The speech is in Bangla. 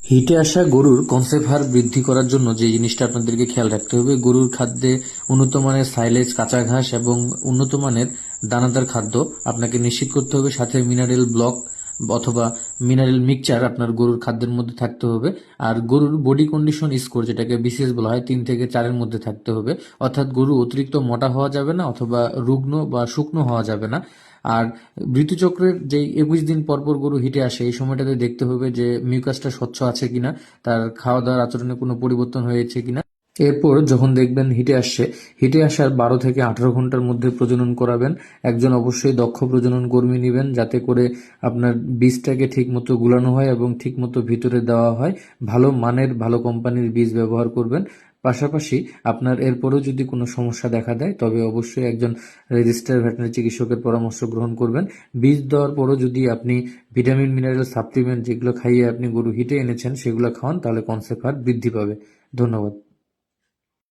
হিটে আসা গরুর কনসেপ্ট হার বৃদ্ধি করার জন্য যে জিনিসটা আপনাদেরকে খেয়াল রাখতে হবে, গরুর খাদ্যে উন্নত মানের সাইলেজ, কাঁচা ঘাস এবং উন্নত মানের দানাদার খাদ্য আপনাকে নিশ্চিত করতে হবে। সাথে মিনারেল ব্লক অথবা মিনারেল মিক্সচার আপনার গরুর খাদ্যের মধ্যে থাকতে হবে। আর গরুর বডি কন্ডিশন স্কোর, যেটাকে বিসিএস বলা হয়, 3 থেকে 4-এর মধ্যে থাকতে হবে। অর্থাৎ গরু অতিরিক্ত মোটা হওয়া যাবে না অথবা রুগ্ন বা শুকনো হওয়া যাবে না। আর ঋতুচক্রের যে 21 দিন পর পর গরু হিটে আসে, এই সময়টাতে দেখতে হবে যে মিউকাসটা স্বচ্ছ আছে কিনা, তার খাওয়া দাওয়ার আচরণে কোনো পরিবর্তন হয়েছে কিনা। এরপর যখন দেখবেন হিটে আসছে, হিটে আসার 12 থেকে 18 ঘন্টার মধ্যে প্রজনন করাবেন। একজন অবশ্যই দক্ষ প্রজনন কর্মী নেবেন, যাতে করে আপনার বীজটাকে ঠিক মতো গুলানো হয় এবং ঠিক মতো ভিতরে দেওয়া হয়। ভালো মানের, ভালো কোম্পানির বীজ ব্যবহার করবেন। পাশাপাশি আপনার এরপরেও যদি কোনো সমস্যা দেখা দেয়, তবে অবশ্যই একজন রেজিস্টার্ড ভেটেরিনারি চিকিৎসকের পরামর্শ গ্রহণ করবেন। বীজ দেওয়ার পরও যদি আপনি ভিটামিন, মিনারেল সাপ্লিমেন্ট যেগুলো খাইয়ে আপনি গরু হিটে এনেছেন সেগুলো খাওয়ান, তাহলে কনসেপ্ট হার বৃদ্ধি পাবে। ধন্যবাদ।